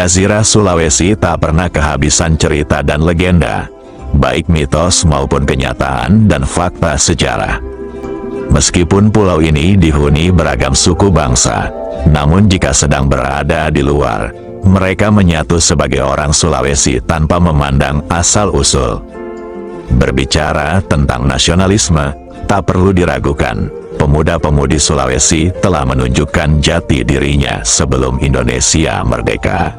Jazirah Sulawesi tak pernah kehabisan cerita dan legenda, baik mitos maupun kenyataan dan fakta sejarah. Meskipun pulau ini dihuni beragam suku bangsa, namun jika sedang berada di luar, mereka menyatu sebagai orang Sulawesi tanpa memandang asal-usul. Berbicara tentang nasionalisme, tak perlu diragukan, pemuda-pemudi Sulawesi telah menunjukkan jati dirinya sebelum Indonesia merdeka.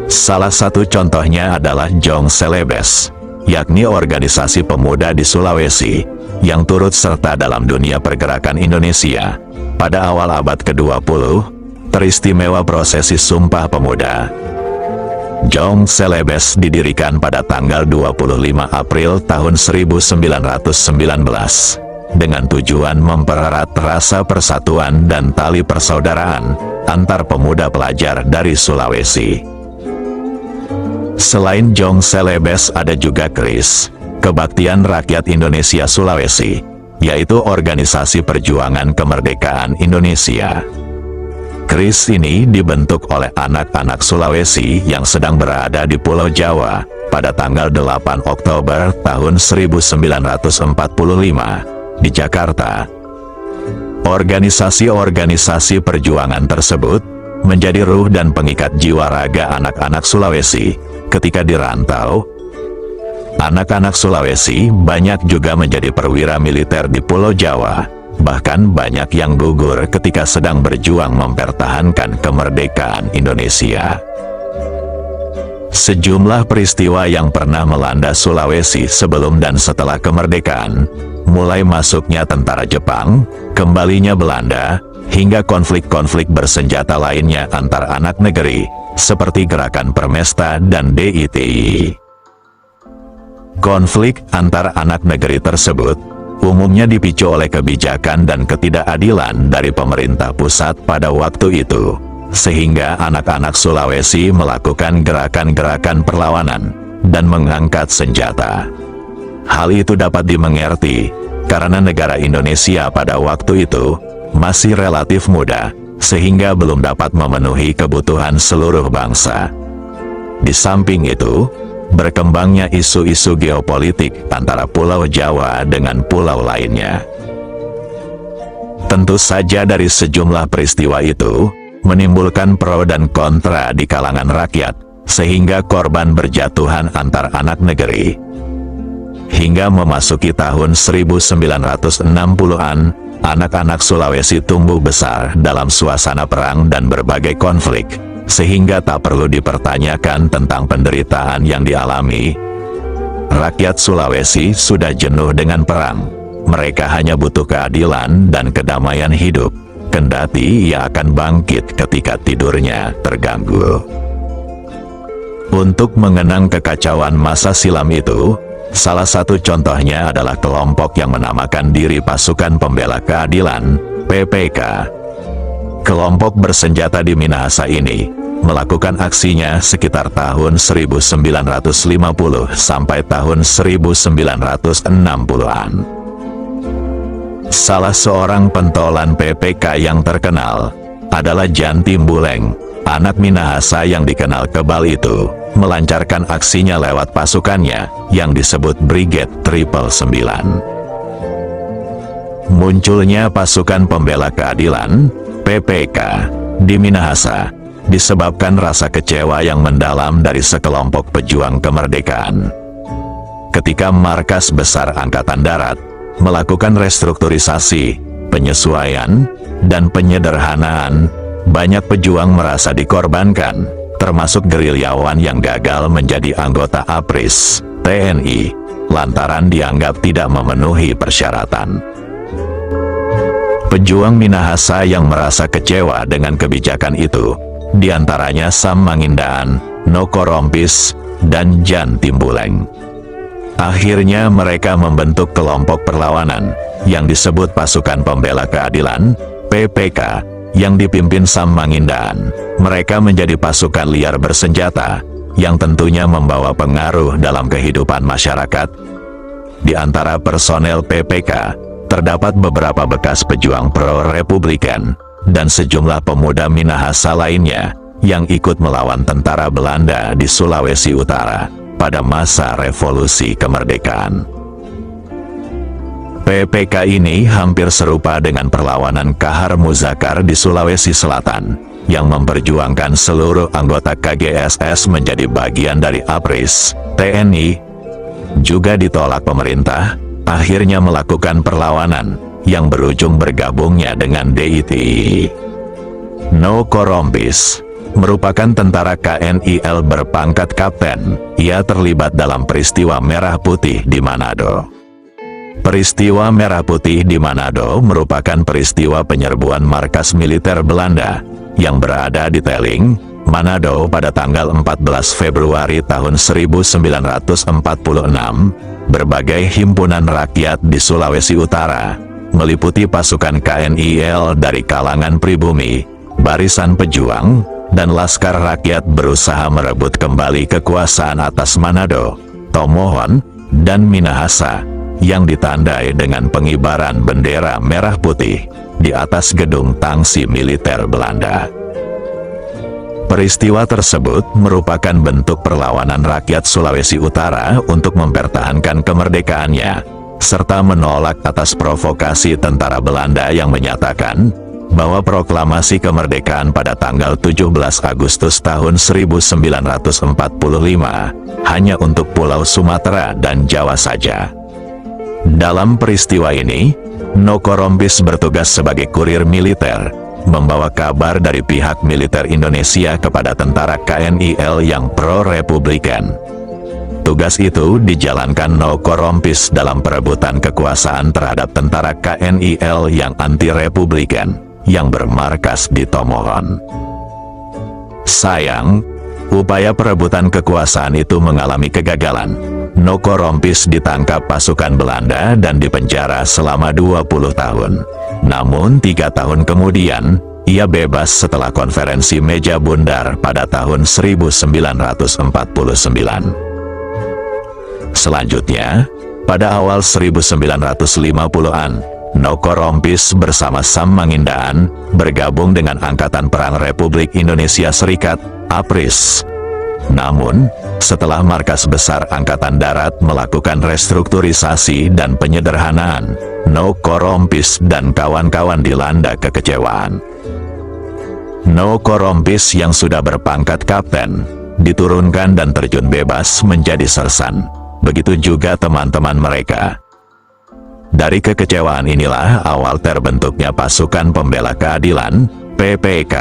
Salah satu contohnya adalah Jong Celebes, yakni organisasi pemuda di Sulawesi, yang turut serta dalam dunia pergerakan Indonesia. Pada awal abad ke-20, teristimewa prosesi Sumpah Pemuda. Jong Celebes didirikan pada tanggal 25 April tahun 1919, dengan tujuan mempererat rasa persatuan dan tali persaudaraan antar pemuda pelajar dari Sulawesi. Selain Jong Celebes ada juga KRIS, Kebaktian Rakyat Indonesia Sulawesi, yaitu organisasi perjuangan kemerdekaan Indonesia. KRIS ini dibentuk oleh anak-anak Sulawesi yang sedang berada di Pulau Jawa pada tanggal 8 Oktober tahun 1945 di Jakarta. Organisasi-organisasi perjuangan tersebut menjadi ruh dan pengikat jiwa raga anak-anak Sulawesi ketika dirantau. Anak-anak Sulawesi banyak juga menjadi perwira militer di Pulau Jawa, bahkan banyak yang gugur ketika sedang berjuang mempertahankan kemerdekaan Indonesia. Sejumlah peristiwa yang pernah melanda Sulawesi sebelum dan setelah kemerdekaan, mulai masuknya tentara Jepang, kembalinya Belanda, hingga konflik-konflik bersenjata lainnya antar anak negeri, seperti Gerakan Permesta dan DITI. Konflik antar anak negeri tersebut umumnya dipicu oleh kebijakan dan ketidakadilan dari pemerintah pusat pada waktu itu, sehingga anak-anak Sulawesi melakukan gerakan-gerakan perlawanan dan mengangkat senjata. Hal itu dapat dimengerti karena negara Indonesia pada waktu itu masih relatif muda, sehingga belum dapat memenuhi kebutuhan seluruh bangsa. Di samping itu, berkembangnya isu-isu geopolitik antara Pulau Jawa dengan pulau lainnya. Tentu saja dari sejumlah peristiwa itu, menimbulkan pro dan kontra di kalangan rakyat, sehingga korban berjatuhan antar anak negeri. Hingga memasuki tahun 1960-an, anak-anak Sulawesi tumbuh besar dalam suasana perang dan berbagai konflik, sehingga tak perlu dipertanyakan tentang penderitaan yang dialami. Rakyat Sulawesi sudah jenuh dengan perang. Mereka hanya butuh keadilan dan kedamaian hidup, kendati ia akan bangkit ketika tidurnya terganggu. Untuk mengenang kekacauan masa silam itu, salah satu contohnya adalah kelompok yang menamakan diri Pasukan Pembela Keadilan, PPK. Kelompok bersenjata di Minahasa ini melakukan aksinya sekitar tahun 1950 sampai tahun 1960-an. Salah seorang pentolan PPK yang terkenal adalah Jan Timbuleng, anak Minahasa yang dikenal kebal itu, melancarkan aksinya lewat pasukannya yang disebut Brigade 999. Munculnya Pasukan Pembela Keadilan, PPK, di Minahasa, disebabkan rasa kecewa yang mendalam dari sekelompok pejuang kemerdekaan. Ketika Markas Besar Angkatan Darat melakukan restrukturisasi, penyesuaian, dan penyederhanaan, banyak pejuang merasa dikorbankan, termasuk gerilyawan yang gagal menjadi anggota APRIS, TNI, lantaran dianggap tidak memenuhi persyaratan. Pejuang Minahasa yang merasa kecewa dengan kebijakan itu, diantaranya Sam Mangindaan, Noko Rompis, dan Jan Timbuleng. Akhirnya mereka membentuk kelompok perlawanan, yang disebut Pasukan Pembela Keadilan, PPK, yang dipimpin Sam Mangindaan. Mereka menjadi pasukan liar bersenjata, yang tentunya membawa pengaruh dalam kehidupan masyarakat. Di antara personel PPK, terdapat beberapa bekas pejuang pro-republikan, dan sejumlah pemuda Minahasa lainnya, yang ikut melawan tentara Belanda di Sulawesi Utara pada masa revolusi kemerdekaan. PPK ini hampir serupa dengan perlawanan Kahar Muzakar di Sulawesi Selatan, yang memperjuangkan seluruh anggota KGSS menjadi bagian dari APRIS. TNI juga ditolak pemerintah, akhirnya melakukan perlawanan, yang berujung bergabungnya dengan DITI. Noko Rompis merupakan tentara KNIL berpangkat kapten. Ia terlibat dalam peristiwa Merah Putih di Manado. Peristiwa Merah Putih di Manado merupakan peristiwa penyerbuan markas militer Belanda yang berada di Teling, Manado pada tanggal 14 Februari tahun 1946. Berbagai himpunan rakyat di Sulawesi Utara, meliputi pasukan KNIL dari kalangan pribumi, barisan pejuang, dan laskar rakyat berusaha merebut kembali kekuasaan atas Manado, Tomohon, dan Minahasa, yang ditandai dengan pengibaran bendera merah putih di atas gedung tangsi militer Belanda. Peristiwa tersebut merupakan bentuk perlawanan rakyat Sulawesi Utara untuk mempertahankan kemerdekaannya, serta menolak atas provokasi tentara Belanda yang menyatakan bahwa proklamasi kemerdekaan pada tanggal 17 Agustus tahun 1945 hanya untuk Pulau Sumatera dan Jawa saja. Dalam peristiwa ini, Noko Rompis bertugas sebagai kurir militer, membawa kabar dari pihak militer Indonesia kepada tentara KNIL yang pro-republikan. Tugas itu dijalankan Noko Rompis dalam perebutan kekuasaan terhadap tentara KNIL yang anti-republikan, yang bermarkas di Tomohon. Sayang, upaya perebutan kekuasaan itu mengalami kegagalan. Noko Rompis ditangkap pasukan Belanda dan dipenjara selama 20 tahun. Namun 3 tahun kemudian, ia bebas setelah konferensi meja bundar pada tahun 1949. Selanjutnya, pada awal 1950-an, Noko Rompis bersama Sam Mangindaan bergabung dengan Angkatan Perang Republik Indonesia Serikat, APRIS. Namun, setelah markas besar Angkatan Darat melakukan restrukturisasi dan penyederhanaan, Noko Rompis dan kawan-kawan dilanda kekecewaan. Noko Rompis yang sudah berpangkat kapten, diturunkan dan terjun bebas menjadi sersan. Begitu juga teman-teman mereka. Dari kekecewaan inilah awal terbentuknya Pasukan Pembela Keadilan, PPK,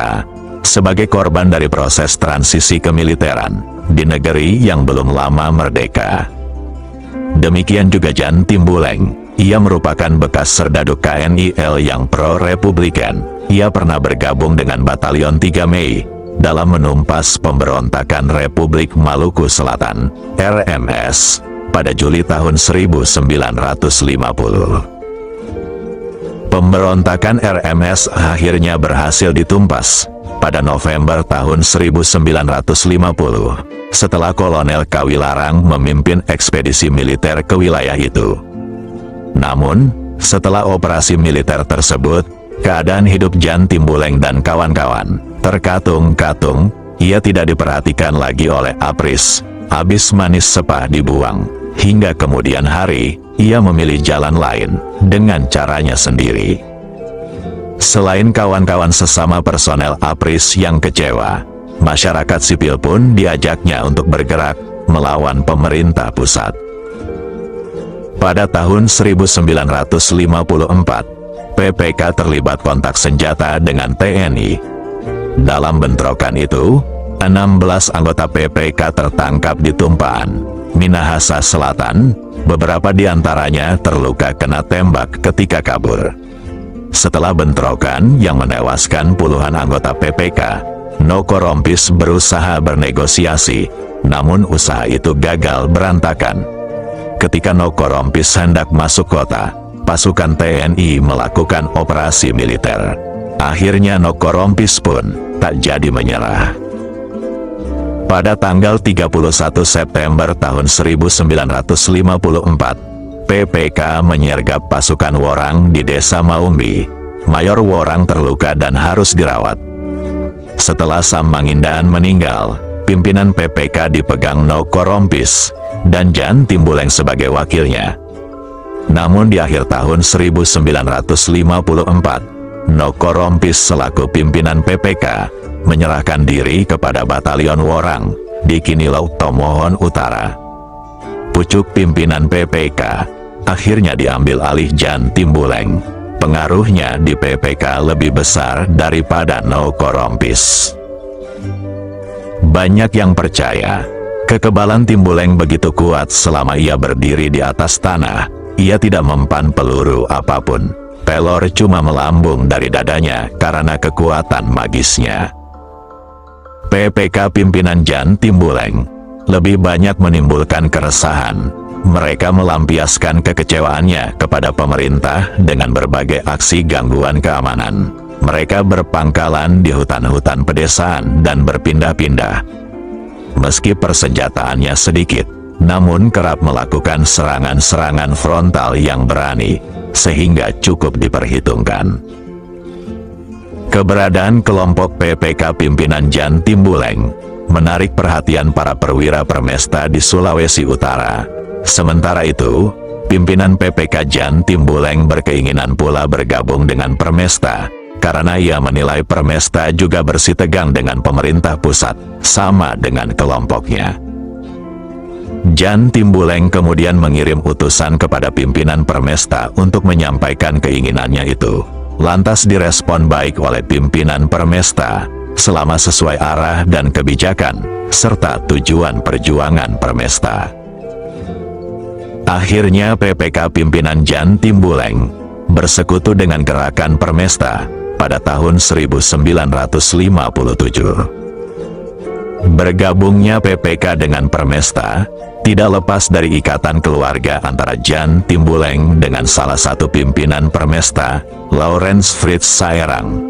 sebagai korban dari proses transisi kemiliteran di negeri yang belum lama merdeka. Demikian juga Jan Timbuleng, ia merupakan bekas serdadu KNIL yang pro-republikan. Ia pernah bergabung dengan Batalion 3 Mei dalam menumpas pemberontakan Republik Maluku Selatan, RMS, pada Juli tahun 1950. Pemberontakan RMS akhirnya berhasil ditumpas pada November tahun 1950, setelah Kolonel Kawilarang memimpin ekspedisi militer ke wilayah itu. Namun, setelah operasi militer tersebut, keadaan hidup Jan Timbuleng dan kawan-kawan terkatung-katung. Ia tidak diperhatikan lagi oleh APRIS, habis manis sepah dibuang. Hingga kemudian hari, ia memilih jalan lain, dengan caranya sendiri. Selain kawan-kawan sesama personel APRIS yang kecewa, masyarakat sipil pun diajaknya untuk bergerak melawan pemerintah pusat. Pada tahun 1954, PPK terlibat kontak senjata dengan TNI. Dalam bentrokan itu, 16 anggota PPK tertangkap di Tumpaan, Minahasa Selatan. Beberapa di antaranya terluka kena tembak ketika kabur. Setelah bentrokan yang menewaskan puluhan anggota PPK, Noko Rompis berusaha bernegosiasi, namun usaha itu gagal berantakan. Ketika Noko Rompis hendak masuk kota, pasukan TNI melakukan operasi militer. Akhirnya Noko Rompis pun tak jadi menyerah. Pada tanggal 31 September tahun 1954, PPK menyergap pasukan Worang di Desa Maumbi. Mayor Worang terluka dan harus dirawat. Setelah Sam Mangindan meninggal, pimpinan PPK dipegang No Korompis dan Jan Timbuleng sebagai wakilnya. Namun di akhir tahun 1954, No Korompis selaku pimpinan PPK menyerahkan diri kepada Batalion Worang di Kinilau Tomohon Utara. Pucuk pimpinan PPK akhirnya diambil alih Jan Timbuleng. Pengaruhnya di PPK lebih besar daripada No Korompis. Banyak yang percaya kekebalan Timbuleng begitu kuat selama ia berdiri di atas tanah. Ia tidak mempan peluru apapun. Pelor cuma melambung dari dadanya karena kekuatan magisnya. PPK pimpinan Jan Timbuleng lebih banyak menimbulkan keresahan. Mereka melampiaskan kekecewaannya kepada pemerintah dengan berbagai aksi gangguan keamanan. Mereka berpangkalan di hutan-hutan pedesaan dan berpindah-pindah. Meski persenjataannya sedikit, namun kerap melakukan serangan-serangan frontal yang berani, sehingga cukup diperhitungkan. Keberadaan kelompok PPK pimpinan Jan Timbuleng menarik perhatian para perwira permesta di Sulawesi Utara. Sementara itu, pimpinan PPK Jan Timbuleng berkeinginan pula bergabung dengan permesta, karena ia menilai permesta juga bersitegang dengan pemerintah pusat, sama dengan kelompoknya. Jan Timbuleng kemudian mengirim utusan kepada pimpinan permesta untuk menyampaikan keinginannya itu. Lantas direspon baik oleh pimpinan permesta, selama sesuai arah dan kebijakan, serta tujuan perjuangan permesta. Akhirnya PPK pimpinan Jan Timbuleng bersekutu dengan gerakan permesta pada tahun 1957. Bergabungnya PPK dengan permesta tidak lepas dari ikatan keluarga antara Jan Timbuleng dengan salah satu pimpinan permesta, Lawrence Fritz Saerang.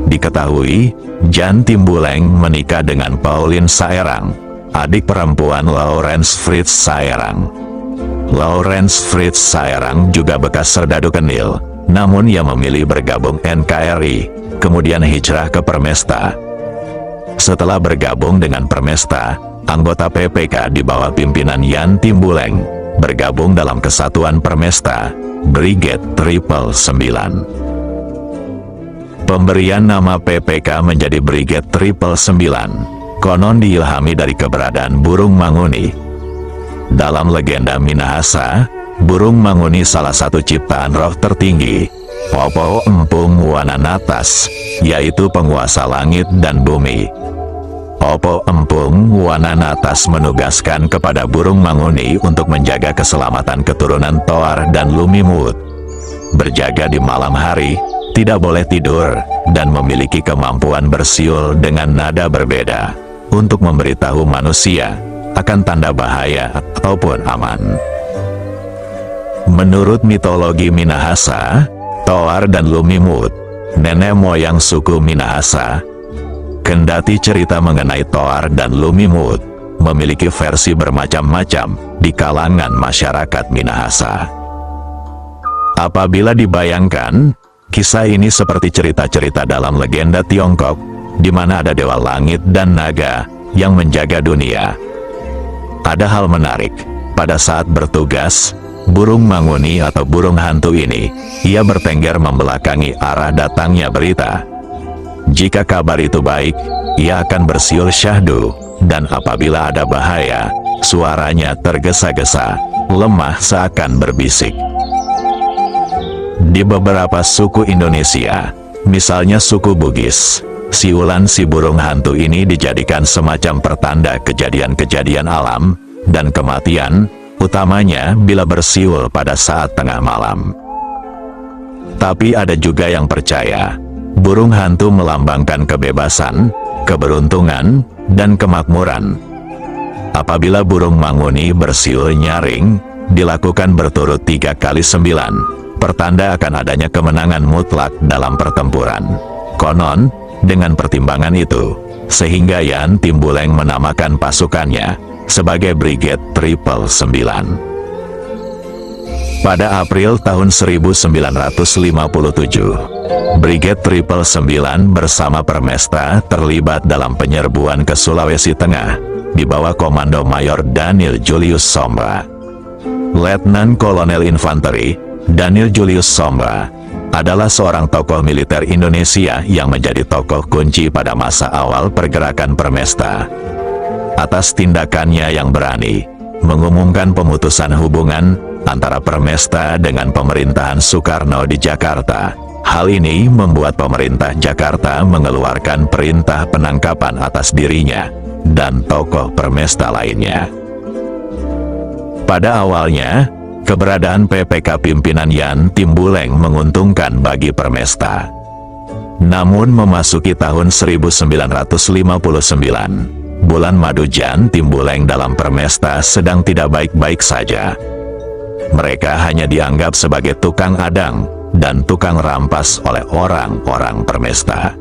Diketahui, Jan Timbuleng menikah dengan Pauline Saerang, adik perempuan Lawrence Fritz Saerang. Lawrence Fritz Saerang juga bekas serdadu Kenil, namun ia memilih bergabung NKRI, kemudian hijrah ke permesta. Setelah bergabung dengan permesta, anggota PPK di bawah pimpinan Jan Timbuleng bergabung dalam kesatuan permesta, Brigade 999. Pemberian nama PPK menjadi Brigade 999 konon diilhami dari keberadaan burung manguni. Dalam legenda Minahasa, burung manguni salah satu ciptaan roh tertinggi, Popo Empung Wananatas, yaitu penguasa langit dan bumi. Popo Empung Wananatas menugaskan kepada burung manguni untuk menjaga keselamatan keturunan Toar dan Lumimut. Berjaga di malam hari, tidak boleh tidur, dan memiliki kemampuan bersiul dengan nada berbeda, untuk memberitahu manusia akan tanda bahaya ataupun aman. Menurut mitologi Minahasa, Toar dan Lumimut, nenek moyang suku Minahasa, kendati cerita mengenai Toar dan Lumimut memiliki versi bermacam-macam di kalangan masyarakat Minahasa. Apabila dibayangkan, kisah ini seperti cerita-cerita dalam legenda Tiongkok, di mana ada dewa langit dan naga yang menjaga dunia. Ada hal menarik, pada saat bertugas, burung manguni atau burung hantu ini, ia bertengger membelakangi arah datangnya berita. Jika kabar itu baik, ia akan bersiul syahdu, dan apabila ada bahaya, suaranya tergesa-gesa, lemah seakan berbisik. Di beberapa suku Indonesia, misalnya suku Bugis, siulan si burung hantu ini dijadikan semacam pertanda kejadian-kejadian alam dan kematian, utamanya bila bersiul pada saat tengah malam. Tapi ada juga yang percaya, burung hantu melambangkan kebebasan, keberuntungan, dan kemakmuran. Apabila burung manguni bersiul nyaring, dilakukan berturut 3 kali 9, pertanda akan adanya kemenangan mutlak dalam pertempuran. Konon, dengan pertimbangan itu, sehingga Jan Timbuleng menamakan pasukannya sebagai Brigade 999. Pada April tahun 1957, Brigade 999 bersama Permesta terlibat dalam penyerbuan ke Sulawesi Tengah di bawah Komando Mayor Daniel Julius Sombra. Letnan Kolonel Infanteri Daniel Julius Sombra adalah seorang tokoh militer Indonesia yang menjadi tokoh kunci pada masa awal pergerakan Permesta. Atas tindakannya yang berani mengumumkan pemutusan hubungan antara Permesta dengan pemerintahan Soekarno di Jakarta. Hal ini membuat pemerintah Jakarta mengeluarkan perintah penangkapan atas dirinya dan tokoh Permesta lainnya. Pada awalnya, keberadaan PPK pimpinan Yan Timbuleng menguntungkan bagi Permesta. Namun memasuki tahun 1959, bulan madu Jan Timbuleng dalam Permesta sedang tidak baik-baik saja. Mereka hanya dianggap sebagai tukang adang dan tukang rampas oleh orang-orang Permesta.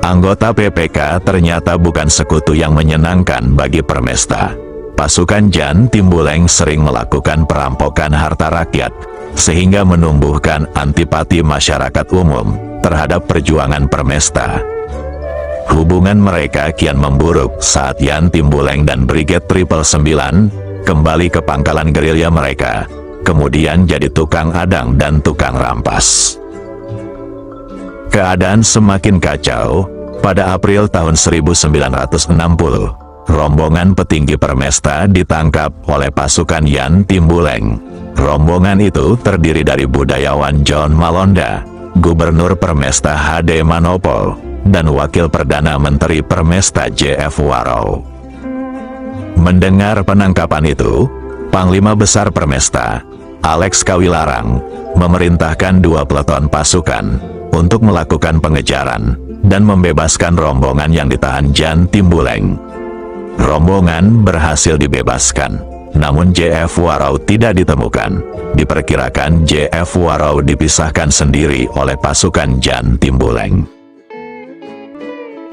Anggota PPK ternyata bukan sekutu yang menyenangkan bagi Permesta. Pasukan Jan Timbuleng sering melakukan perampokan harta rakyat, sehingga menumbuhkan antipati masyarakat umum terhadap perjuangan Permesta. Hubungan mereka kian memburuk saat Yan Timbuleng dan Brigade 999 kembali ke pangkalan gerilya mereka, kemudian jadi tukang adang dan tukang rampas. Keadaan semakin kacau. Pada April tahun 1960, rombongan petinggi Permesta ditangkap oleh pasukan Yan Timbuleng. Rombongan itu terdiri dari budayawan John Malonda, Gubernur Permesta H.D. Manopo, dan Wakil Perdana Menteri Permesta J.F. Warrow. Mendengar penangkapan itu, Panglima Besar Permesta, Alex Kawilarang, memerintahkan 2 peleton pasukan untuk melakukan pengejaran dan membebaskan rombongan yang ditahan Jan Timbuleng. Rombongan berhasil dibebaskan, namun J.F. Warrow tidak ditemukan. Diperkirakan J.F. Warrow dipisahkan sendiri oleh pasukan Jan Timbuleng.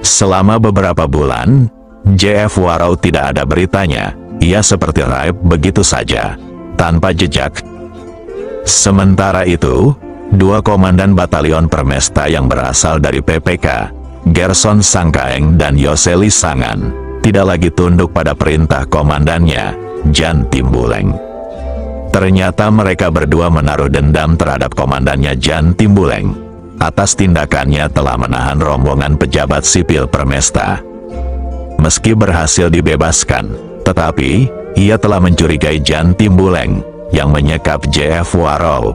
Selama beberapa bulan, J.F. Warrow tidak ada beritanya. Ia seperti raib begitu saja, tanpa jejak. Sementara itu, 2 komandan batalion Permesta yang berasal dari PPK, Gerson Sangkaeng dan Yoseli Sangan, tidak lagi tunduk pada perintah komandannya, Jan Timbuleng. Ternyata mereka berdua menaruh dendam terhadap komandannya Jan Timbuleng atas tindakannya telah menahan rombongan pejabat sipil Permesta. Meski berhasil dibebaskan, tetapi ia telah mencurigai Jan Timbuleng yang menyekap J.F. Warrow.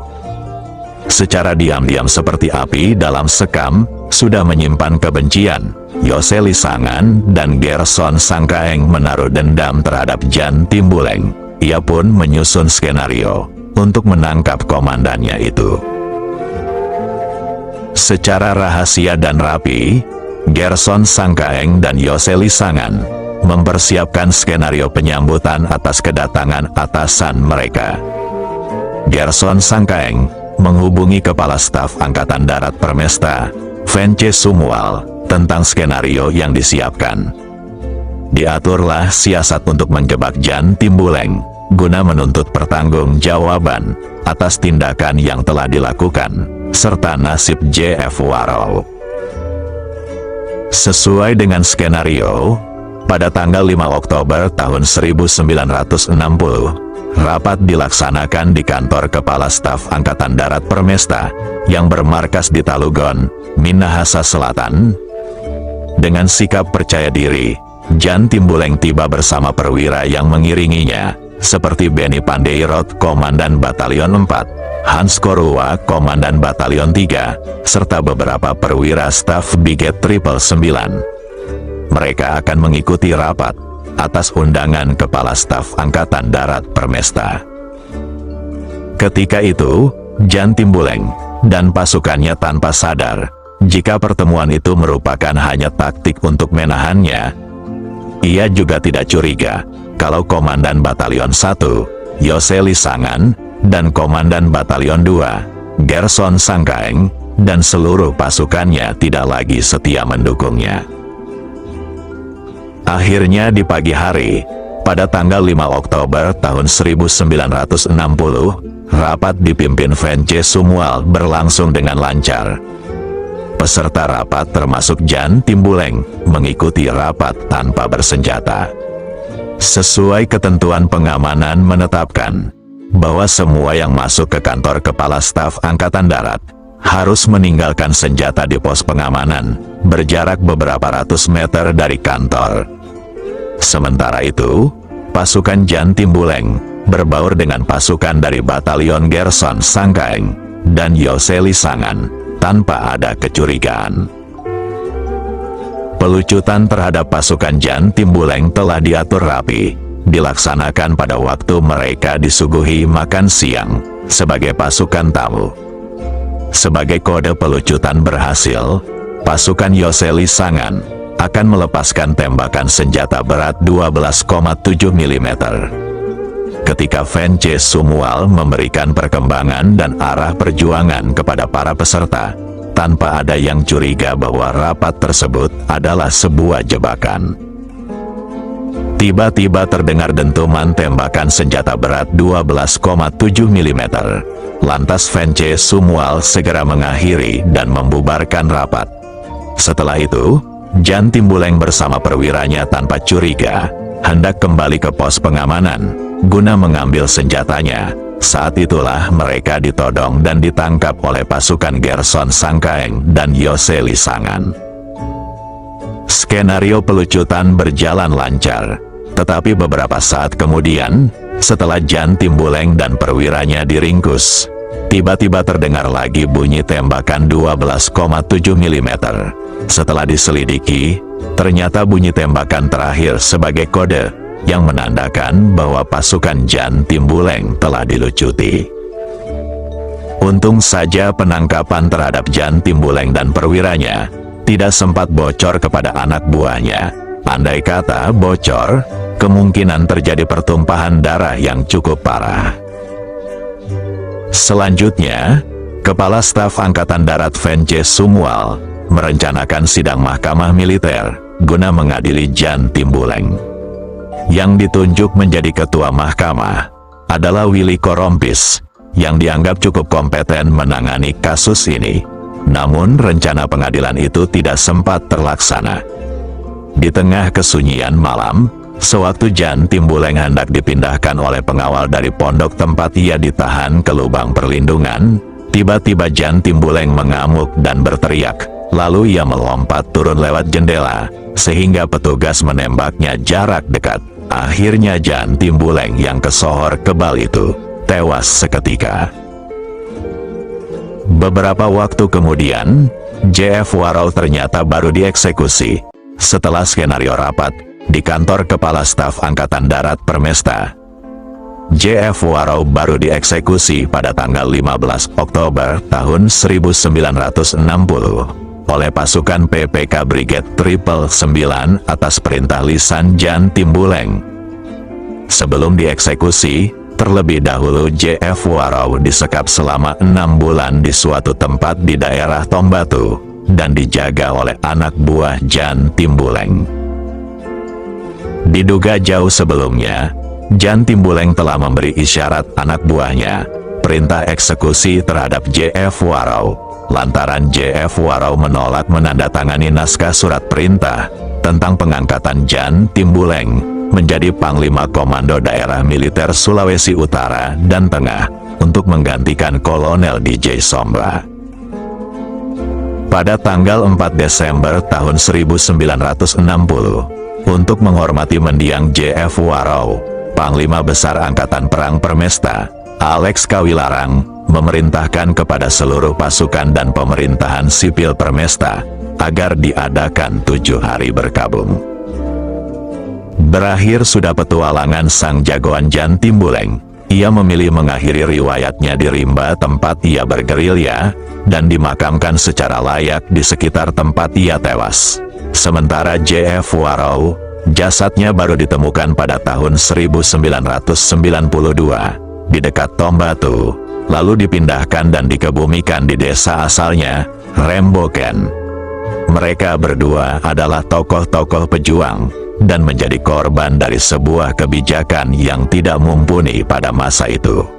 Secara diam-diam seperti api dalam sekam, sudah menyimpan kebencian. Yoseli Sangan dan Gerson Sangkaeng menaruh dendam terhadap Jan Timbuleng. Ia pun menyusun skenario untuk menangkap komandannya itu. Secara rahasia dan rapi, Gerson Sangkaeng dan Yoseli Sangan mempersiapkan skenario penyambutan atas kedatangan atasan mereka. Gerson Sangkaeng menghubungi Kepala Staf Angkatan Darat Permesta, Vence Sumual, tentang skenario yang disiapkan. Diaturlah siasat untuk menjebak Jan Timbuleng, guna menuntut pertanggungjawaban atas tindakan yang telah dilakukan, serta nasib J.F. Warrow. Sesuai dengan skenario, pada tanggal 5 Oktober tahun 1960, rapat dilaksanakan di kantor Kepala Staf Angkatan Darat Permesta yang bermarkas di Talugon, Minahasa Selatan. Dengan sikap percaya diri, Jan Timbuleng tiba bersama perwira yang mengiringinya, seperti Benny Pandeirot, Komandan Batalion 4, Hans Korua, Komandan Batalion 3, serta beberapa perwira staf Brigade 999. Mereka akan mengikuti rapat atas undangan Kepala Staf Angkatan Darat Permesta. Ketika itu, Jan Timbuleng dan pasukannya tanpa sadar jika pertemuan itu merupakan hanya taktik untuk menahannya. Ia juga tidak curiga kalau Komandan Batalion 1, Yoseli Sangan, dan Komandan Batalion 2, Gerson Sangkaeng, dan seluruh pasukannya tidak lagi setia mendukungnya. Akhirnya di pagi hari, Pada tanggal 5 Oktober tahun 1960, rapat dipimpin Vence Sumual berlangsung dengan lancar. Peserta rapat termasuk Jan Timbuleng mengikuti rapat tanpa bersenjata. Sesuai ketentuan pengamanan menetapkan bahwa semua yang masuk ke kantor Kepala Staf Angkatan Darat harus meninggalkan senjata di pos pengamanan berjarak beberapa ratus meter dari kantor. Sementara itu, pasukan Jan Timbuleng berbaur dengan pasukan dari Batalion Gerson Sangkaeng dan Yoseli Sangan tanpa ada kecurigaan. Pelucutan terhadap pasukan Jan Timbuleng telah diatur rapi, dilaksanakan pada waktu mereka disuguhi makan siang sebagai pasukan tamu. Sebagai kode pelucutan berhasil, pasukan Yoseli Sangan akan melepaskan tembakan senjata berat 12,7 mm. Ketika Vence Sumual memberikan perkembangan dan arah perjuangan kepada para peserta, tanpa ada yang curiga bahwa rapat tersebut adalah sebuah jebakan. Tiba-tiba terdengar dentuman tembakan senjata berat 12,7 mm. Lantas Vence Sumual segera mengakhiri dan membubarkan rapat. Setelah itu, Jan Timbuleng bersama perwiranya tanpa curiga hendak kembali ke pos pengamanan guna mengambil senjatanya. Saat itulah mereka ditodong dan ditangkap oleh pasukan Gerson Sangkaeng dan Yoseli Sangan. Skenario pelucutan berjalan lancar, tetapi beberapa saat kemudian, setelah Jan Timbuleng dan perwiranya diringkus, tiba-tiba terdengar lagi bunyi tembakan 12,7 mm. Setelah diselidiki, ternyata bunyi tembakan terakhir sebagai kode yang menandakan bahwa pasukan Jan Timbuleng telah dilucuti. Untung saja penangkapan terhadap Jan Timbuleng dan perwiranya tidak sempat bocor kepada anak buahnya. Andai kata bocor, kemungkinan terjadi pertumpahan darah yang cukup parah. Selanjutnya, Kepala Staf Angkatan Darat Vence Sumual merencanakan sidang mahkamah militer guna mengadili Jan Timbuleng. Yang ditunjuk menjadi ketua mahkamah adalah Willy Korompis, yang dianggap cukup kompeten menangani kasus ini. Namun rencana pengadilan itu tidak sempat terlaksana. Di tengah kesunyian malam, sewaktu Jan Timbuleng hendak dipindahkan oleh pengawal dari pondok tempat ia ditahan ke lubang perlindungan, tiba-tiba Jan Timbuleng mengamuk dan berteriak. Lalu ia melompat turun lewat jendela, sehingga petugas menembaknya jarak dekat. Akhirnya Jan Timbuleng yang kesohor kebal itu tewas seketika. Beberapa waktu kemudian, J.F. Warau ternyata baru dieksekusi. Setelah skenario rapat di kantor Kepala Staf Angkatan Darat Permesta, J.F. Warau baru dieksekusi pada tanggal 15 Oktober tahun 1960 oleh pasukan PPK Brigade 999 atas perintah lisan Jan Timbuleng. Sebelum dieksekusi, terlebih dahulu J.F. Warau disekap selama 6 bulan di suatu tempat di daerah Tombatu dan dijaga oleh anak buah Jan Timbuleng. Diduga jauh sebelumnya, Jan Timbuleng telah memberi isyarat anak buahnya perintah eksekusi terhadap J.F. Warau. Lantaran J.F. Warau menolak menandatangani naskah surat perintah tentang pengangkatan Jan Timbuleng menjadi Panglima Komando Daerah Militer Sulawesi Utara dan Tengah untuk menggantikan Kolonel DJ Sombra. Pada tanggal 4 Desember tahun 1960, untuk menghormati mendiang J.F. Warau, Panglima Besar Angkatan Perang Permesta, Alex Kawilarang, memerintahkan kepada seluruh pasukan dan pemerintahan sipil Permesta agar diadakan 7 hari berkabung. Berakhir sudah petualangan sang jagoan Jan Timbuleng, ia memilih mengakhiri riwayatnya di rimba tempat ia bergerilya, dan dimakamkan secara layak di sekitar tempat ia tewas. Sementara J.F. Warau, jasadnya baru ditemukan pada tahun 1992, di dekat Tombatu, lalu dipindahkan dan dikebumikan di desa asalnya, Remboken. Mereka berdua adalah tokoh-tokoh pejuang dan menjadi korban dari sebuah kebijakan yang tidak mumpuni pada masa itu.